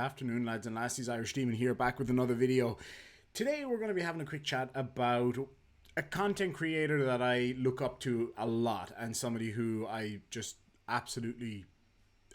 afternoon, lads and lassies. Irish Demon here, back with another video. Today we're going to be having a quick chat about a content creator that I look up to a lot and somebody who I just absolutely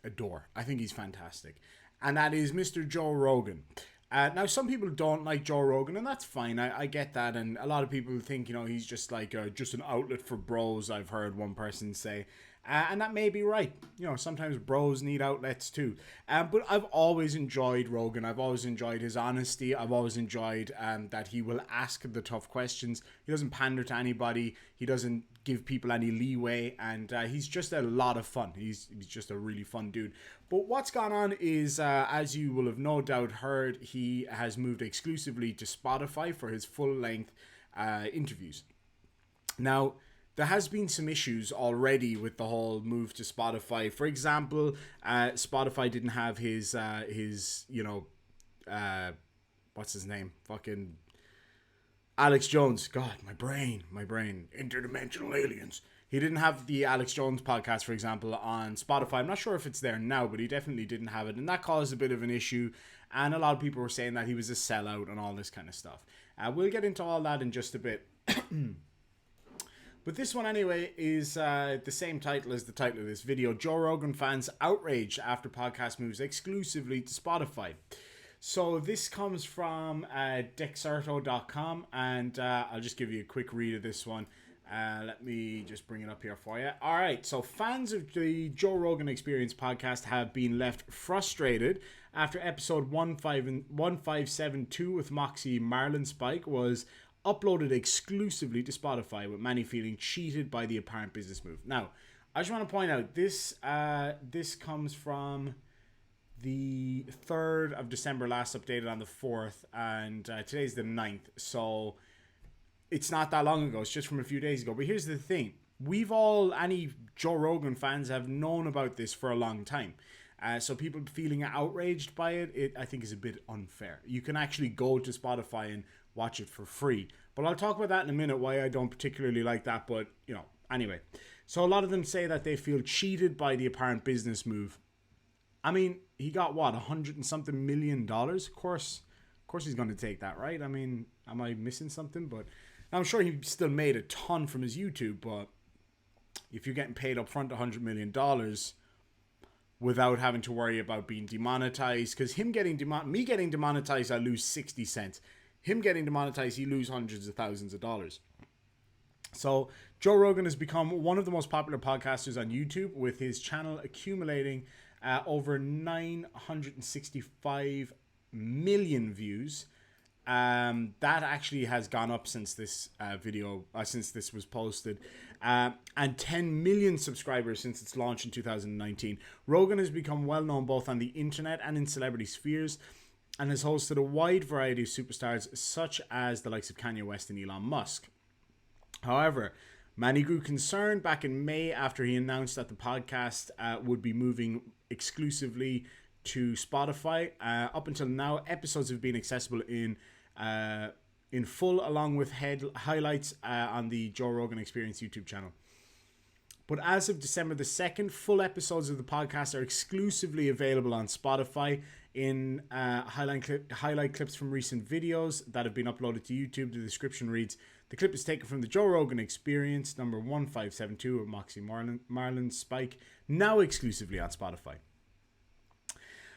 adore. I think he's fantastic. And that is Mr. Joe Rogan. Now, some people don't like Joe Rogan, and that's fine. I get that, and a lot of people think, he's just like just an outlet for bros, I've heard one person say. And that may be right. Sometimes bros need outlets too. But I've always enjoyed Rogan. I've always enjoyed his honesty. I've always enjoyed that he will ask the tough questions. He doesn't pander to anybody. He doesn't give people any leeway. And he's just a lot of fun. He's just a really fun dude. But what's gone on is, as you will have no doubt heard, he has moved exclusively to Spotify for his full-length interviews. Now, there has been some issues already with the whole move to Spotify. For example, Spotify didn't have his what's his name? Fucking Alex Jones. God, my brain. Interdimensional aliens. He didn't have the Alex Jones podcast, for example, on Spotify. I'm not sure if it's there now, but he definitely didn't have it. And that caused a bit of an issue. And a lot of people were saying that he was a sellout and all this kind of stuff. We'll get into all that in just a bit. But this one, anyway, is the same title as the title of this video. Joe Rogan fans outraged after podcast moves exclusively to Spotify. So this comes from Dexerto.com, and I'll just give you a quick read of this one. Let me just bring it up here for you. All right, so fans of the Joe Rogan Experience podcast have been left frustrated after episode 1572 with Moxie Marlin Spike was uploaded exclusively to Spotify, with many feeling cheated by the apparent business move. Now, I just want to point out, this comes from the 3rd of December, last updated on the 4th, and today's the 9th, so it's not that long ago. It's just from a few days ago. But here's the thing. Any Joe Rogan fans have known about this for a long time. So people feeling outraged by it, I think is a bit unfair. You can actually go to Spotify and watch it for free. But I'll talk about that in a minute, why I don't particularly like that. But, anyway. So a lot of them say that they feel cheated by the apparent business move. I mean, he got what, $100 and something million? Of course he's going to take that, right? I mean, am I missing something? But I'm sure he still made a ton from his YouTube. But if you're getting paid up front $100 million without having to worry about being demonetized, because me getting demonetized, I lose 60 cents. Him getting demonetized, he lose hundreds of thousands of dollars. So Joe Rogan has become one of the most popular podcasters on YouTube, with his channel accumulating over 965 million views. That actually has gone up since this since this was posted, and 10 million subscribers since its launch in 2019. Rogan has become well known both on the internet and in celebrity spheres, and has hosted a wide variety of superstars such as the likes of Kanye West and Elon Musk. However, many grew concerned back in May after he announced that the podcast would be moving exclusively to Spotify. Up until now, episodes have been accessible in full, along with highlights on the Joe Rogan Experience YouTube channel. But as of December the 2nd, full episodes of the podcast are exclusively available on Spotify in highlight clips from recent videos that have been uploaded to YouTube. The description reads, "The clip is taken from the Joe Rogan Experience, number 1572 of Moxie Marlin Spike, now exclusively on Spotify."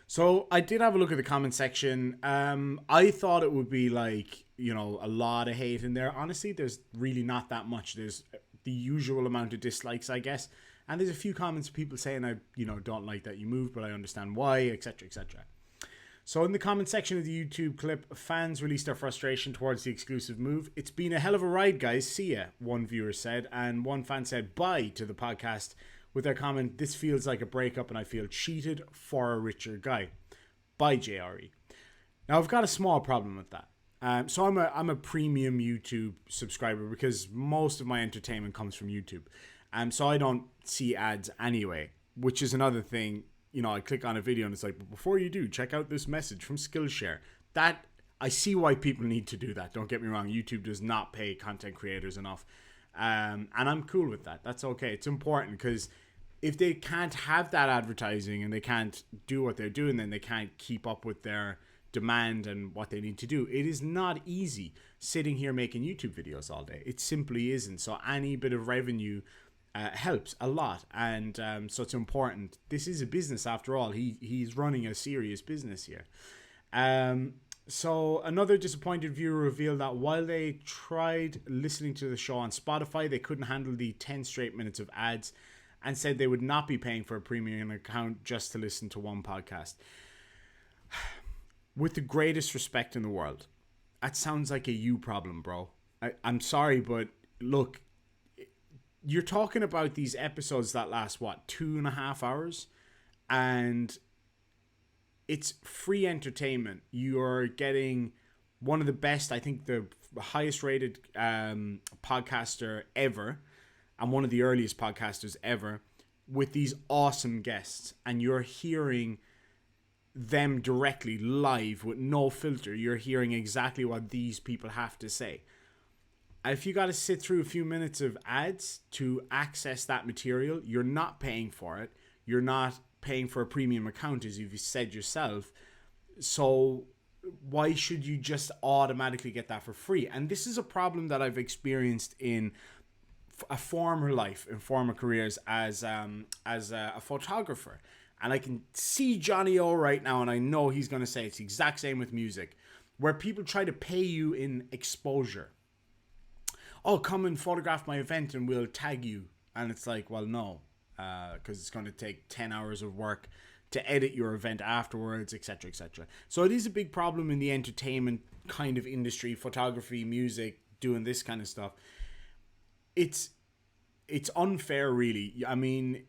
So I did have a look at the comment section. I thought it would be like, a lot of hate in there. Honestly, there's really not that much. There's the usual amount of dislikes, I guess. And there's a few comments of people saying, I don't like that you moved, but I understand why, etc., etc. So in the comment section of the YouTube clip, fans released their frustration towards the exclusive move. "It's been a hell of a ride, guys. See ya," one viewer said. And one fan said bye to the podcast with their comment, "This feels like a breakup and I feel cheated for a richer guy. Bye, JRE." Now, I've got a small problem with that. So I'm a premium YouTube subscriber because most of my entertainment comes from YouTube. So I don't see ads anyway, which is another thing. I click on a video and it's like, but before you do, check out this message from Skillshare. That, I see why people need to do that. Don't get me wrong. YouTube does not pay content creators enough. And I'm cool with that. That's okay. It's important because if they can't have that advertising and they can't do what they're doing, then they can't keep up with their demand and what they need to do. It is not easy sitting here making YouTube videos all day. It simply isn't. So any bit of revenue helps a lot, and so it's important. This is a business after all. He's running a serious business here. So another disappointed viewer revealed that while they tried listening to the show on Spotify, they couldn't handle the 10 straight minutes of ads, and said they would not be paying for a premium account just to listen to one podcast. With the greatest respect in the world, that sounds like a you problem, bro. I'm sorry, but look, you're talking about these episodes that last, 2.5 hours? And it's free entertainment. You're getting one of the best, I think the highest rated podcaster ever, and one of the earliest podcasters ever, with these awesome guests. And you're hearing them directly live with no filter. You're hearing exactly what these people have to say. If you got to sit through a few minutes of ads to access that material, you're not paying for it. You're not paying for a premium account, as you've said yourself. So why should you just automatically get that for free? And this is a problem that I've experienced in a former life, in former careers as a photographer. And I can see Johnny O right now, and I know he's going to say it's the exact same with music, where people try to pay you in exposure. Oh, come and photograph my event and we'll tag you. And it's like, well, no, because it's going to take 10 hours of work to edit your event afterwards, etc., etc. So it is a big problem in the entertainment kind of industry, photography, music, doing this kind of stuff. It's unfair, really. I mean,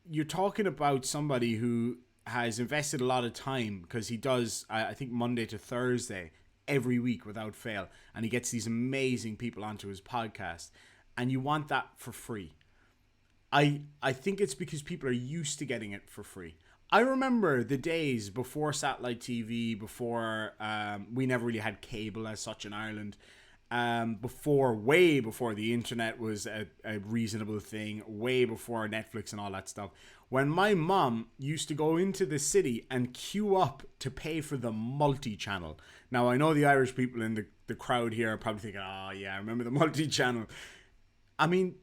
you're talking about somebody who has invested a lot of time, because he does, I think, Monday to Thursday every week without fail, and he gets these amazing people onto his podcast, and you want that for free. I think it's because people are used to getting it for free. I remember the days before satellite TV, before we never really had cable as such in Ireland, way before the internet was a reasonable thing, way before Netflix and all that stuff, when my mom used to go into the city and queue up to pay for the multi-channel. Now, I know the Irish people in the crowd here are probably thinking, oh yeah, I remember the multi-channel. I mean,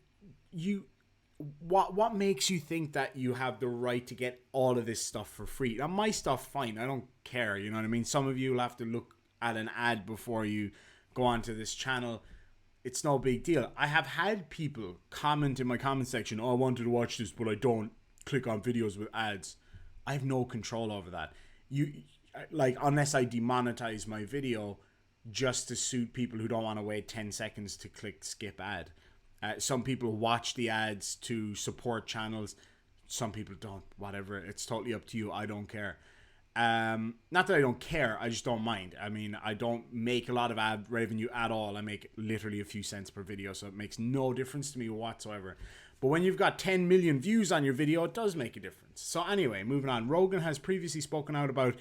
what makes you think that you have the right to get all of this stuff for free? Now, my stuff, fine, I don't care, you know what I mean? Some of you will have to look at an ad before you go onto this channel. It's no big deal. I have had people comment in my comment section, oh, I wanted to watch this, but I don't click on videos with ads. I have no control over that. Unless I demonetize my video just to suit people who don't want to wait 10 seconds to click skip ad. Some people watch the ads to support channels. Some people don't. Whatever. It's totally up to you. I don't care. Not that I don't care, I just don't mind. I mean, I don't make a lot of ad revenue at all. I make literally a few cents per video, so it makes no difference to me whatsoever. But when you've got 10 million views on your video, it does make a difference. So anyway, moving on. Rogan has previously spoken out about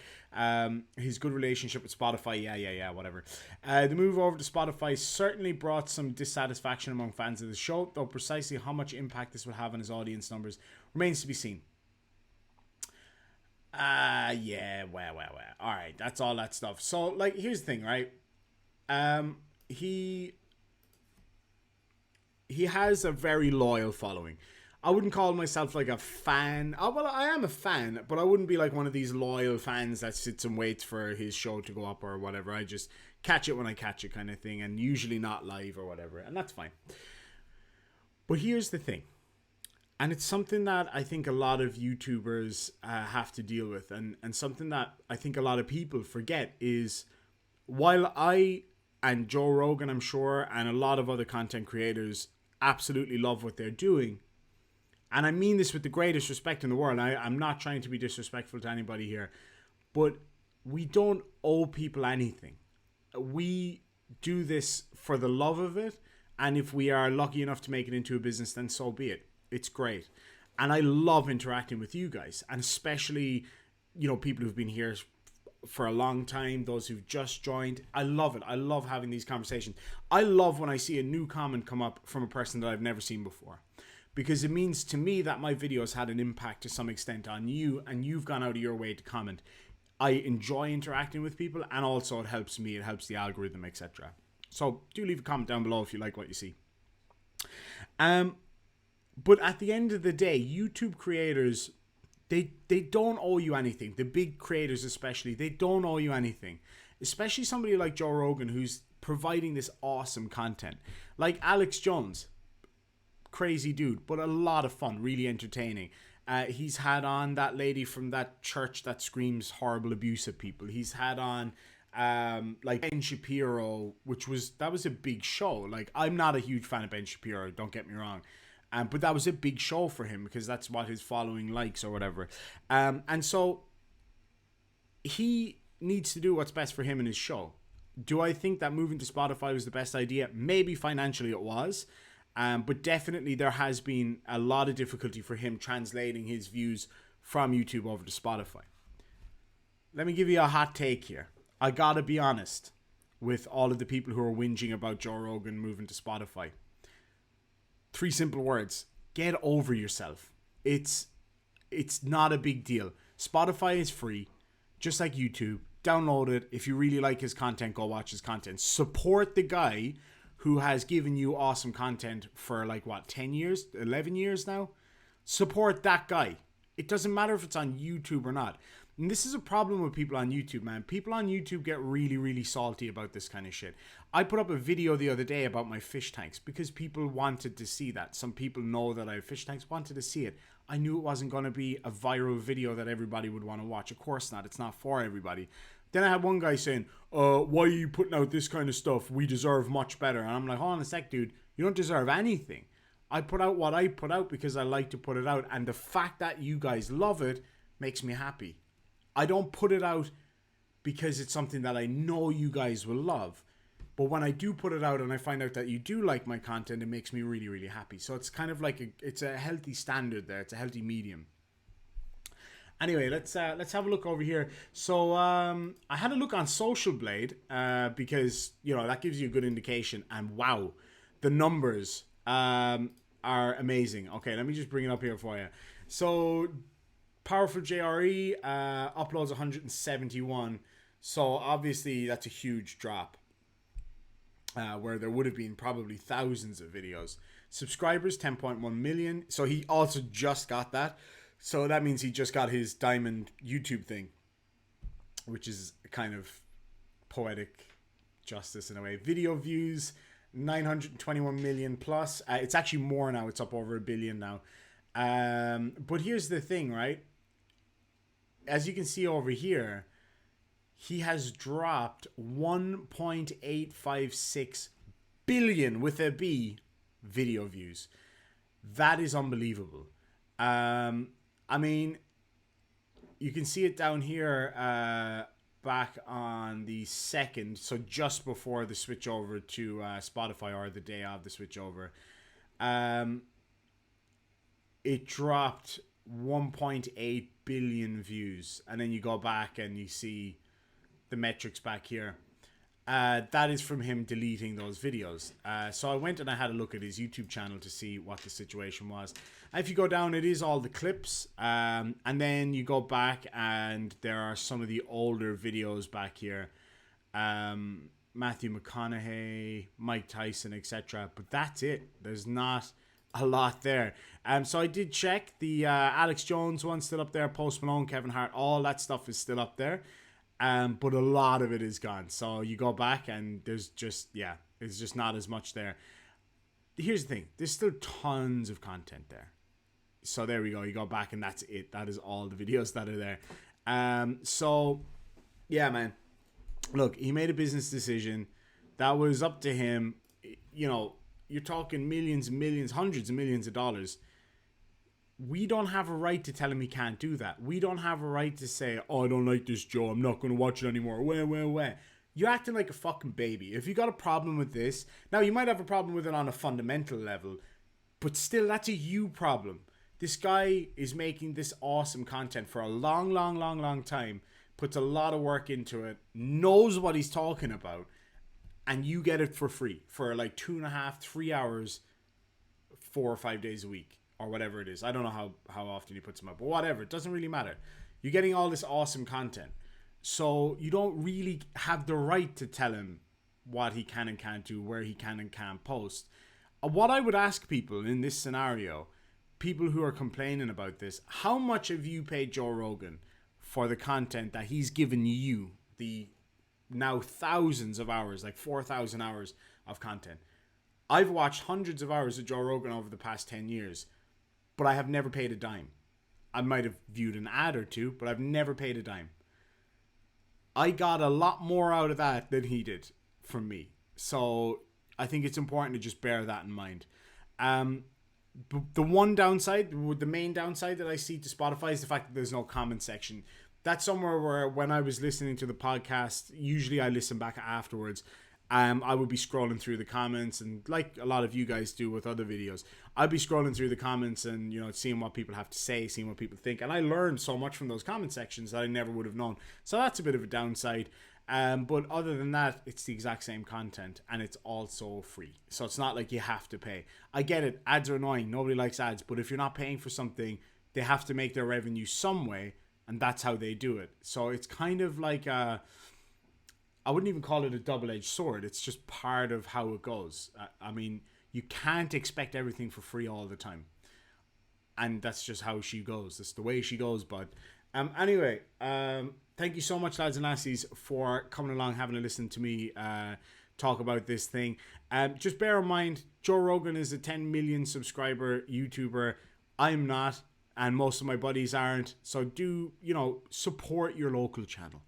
his good relationship with Spotify. Yeah, whatever. The move over to Spotify certainly brought some dissatisfaction among fans of the show, though precisely how much impact this will have on his audience numbers remains to be seen. Yeah, well. Alright, that's all that stuff. So, like, here's the thing, right? He has a very loyal following. I wouldn't call myself like a fan. Oh, well, I am a fan, but I wouldn't be like one of these loyal fans that sits and waits for his show to go up or whatever. I just catch it when I catch it kind of thing, and usually not live or whatever, and that's fine. But here's the thing. And it's something that I think a lot of YouTubers have to deal with. And something that I think a lot of people forget is, while I and Joe Rogan, I'm sure, and a lot of other content creators absolutely love what they're doing, and I mean this with the greatest respect in the world. I'm not trying to be disrespectful to anybody here, but we don't owe people anything. We do this for the love of it. And if we are lucky enough to make it into a business, then so be it. It's great. And I love interacting with you guys, and especially, you know, people who've been here for a long time, those who've just joined. I love it. I love having these conversations. I love when I see a new comment come up from a person that I've never seen before, because it means to me that my videos had an impact to some extent on you, and you've gone out of your way to comment. I enjoy interacting with people, and also it helps me, it helps the algorithm, etc. So do leave a comment down below if you like what you see. But at the end of the day, YouTube creators, they don't owe you anything. The big creators especially, they don't owe you anything. Especially somebody like Joe Rogan, who's providing this awesome content. Like Alex Jones, crazy dude, but a lot of fun, really entertaining. He's had on that lady from that church that screams horrible abuse at people. He's had on like Ben Shapiro, that was a big show. Like, I'm not a huge fan of Ben Shapiro, don't get me wrong. But that was a big show for him because that's what his following likes or whatever. And so he needs to do what's best for him and his show. Do I think that moving to Spotify was the best idea? Maybe financially it was. But definitely there has been a lot of difficulty for him translating his views from YouTube over to Spotify. Let me give you a hot take here. I gotta be honest with all of the people who are whinging about Joe Rogan moving to Spotify. 3 simple words. Get over yourself. It's not a big deal. Spotify is free, just like YouTube. Download it. If you really like his content, go watch his content. Support the guy who has given you awesome content for 10 years, 11 years now. Support that guy. It doesn't matter if it's on YouTube or not. And this is a problem with people on YouTube, man. People on YouTube get really, really salty about this kind of shit. I put up a video the other day about my fish tanks because people wanted to see that. Some people know that I have fish tanks, wanted to see it. I knew it wasn't going to be a viral video that everybody would want to watch. Of course not. It's not for everybody. Then I had one guy saying, why are you putting out this kind of stuff? We deserve much better. And I'm like, hold on a sec, dude. You don't deserve anything. I put out what I put out because I like to put it out. And the fact that you guys love it makes me happy. I don't put it out because it's something that I know you guys will love. But when I do put it out and I find out that you do like my content, it makes me really, really happy. So it's kind of like it's a healthy standard there. It's a healthy medium. Anyway, let's have a look over here. So I had a look on Social Blade because, that gives you a good indication. And wow, the numbers are amazing. Okay, let me just bring it up here for you. So Powerful JRE uploads 171. So obviously that's a huge drop. Where there would have been probably thousands of videos. Subscribers 10.1 million. So he also just got that. So that means he just got his diamond YouTube thing, which is kind of poetic justice in a way. Video views 921 million plus. It's actually more now. It's up over 1 billion now. But here's the thing, right? As you can see over here, he has dropped 1.856 billion with a B video views. That is unbelievable. I mean, you can see it down here back on the 2nd, so just before the switch over to Spotify, or the day of the switch over. It dropped 1.8 billion views, and then you go back and you see the metrics back here. That is from him deleting those videos. So I went and I had a look at his YouTube channel to see what the situation was. And if you go down, it is all the clips. And then you go back and there are some of the older videos back here. Matthew McConaughey, Mike Tyson, etc. But that's it. There's not a lot there. So I did check. The Alex Jones one's still up there. Post Malone, Kevin Hart, all that stuff is still up there. But a lot of it is gone. So you go back and there's just not as much there. Here's the thing. There's still tons of content there. So there we go. You go back and that's it. That is all the videos that are there. So, yeah, man. Look, he made a business decision. That was up to him. You're talking millions and millions, hundreds of millions of dollars. We don't have a right to tell him he can't do that. We don't have a right to say, oh, I don't like this, Joe. I'm not going to watch it anymore. Where? You're acting like a fucking baby. If you got a problem with this, now you might have a problem with it on a fundamental level, but still, that's a you problem. This guy is making this awesome content for a long time, puts a lot of work into it, knows what he's talking about, and you get it for free for like 2.5, 3 hours, 4 or 5 days a week. or whatever it is. I don't know how often he puts them up, but whatever, it doesn't really matter. You're getting all this awesome content, so you don't really have the right to tell him what he can and can't do, where he can and can't post. What I would ask people in this scenario, people who are complaining about this, how much have you paid Joe Rogan for the content that he's given you, the now thousands of hours, like 4,000 hours of content? I've watched hundreds of hours of Joe Rogan over the past 10 years, but I have never paid a dime. I might have viewed an ad or two, but I've never paid a dime. I got a lot more out of that than he did from me. So I think it's important to just bear that in mind. The one downside, the main downside that I see to Spotify is the fact that there's no comment section. That's somewhere where when I was listening to the podcast, usually I listen back afterwards. I would be scrolling through the comments, and like a lot of you guys do with other videos, I'd be scrolling through the comments and, you know, seeing what people have to say, seeing what people think. And I learned so much from those comment sections that I never would have known. So that's a bit of a downside. But other than that, it's the exact same content, and it's also free. So it's not like you have to pay. I get it. Ads are annoying. Nobody likes ads. But if you're not paying for something, they have to make their revenue some way, and that's how they do it. So it's kind of like I wouldn't even call it a double-edged sword. It's just part of how it goes. I mean, you can't expect everything for free all the time. And that's just how she goes. That's the way she goes, bud. Anyway, thank you so much, lads and lassies, for coming along, having a listen to me talk about this thing. Just bear in mind, Joe Rogan is a 10 million subscriber YouTuber. I'm not, and most of my buddies aren't. So do, you know, support your local channel.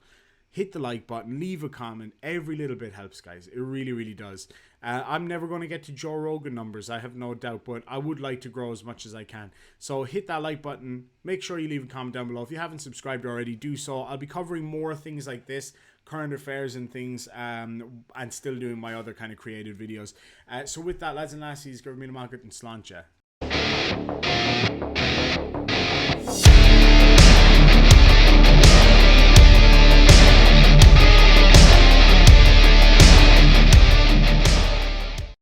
Hit the like button, leave a comment. Every little bit helps, guys. It really, really does. I'm never going to get to Joe Rogan numbers, I have no doubt, but I would like to grow as much as I can. So hit that like button. Make sure you leave a comment down below. If you haven't subscribed already, do so. I'll be covering more things like this, current affairs and things, and still doing my other kind of creative videos. So with that, lads and lassies, go me to market and sláinte.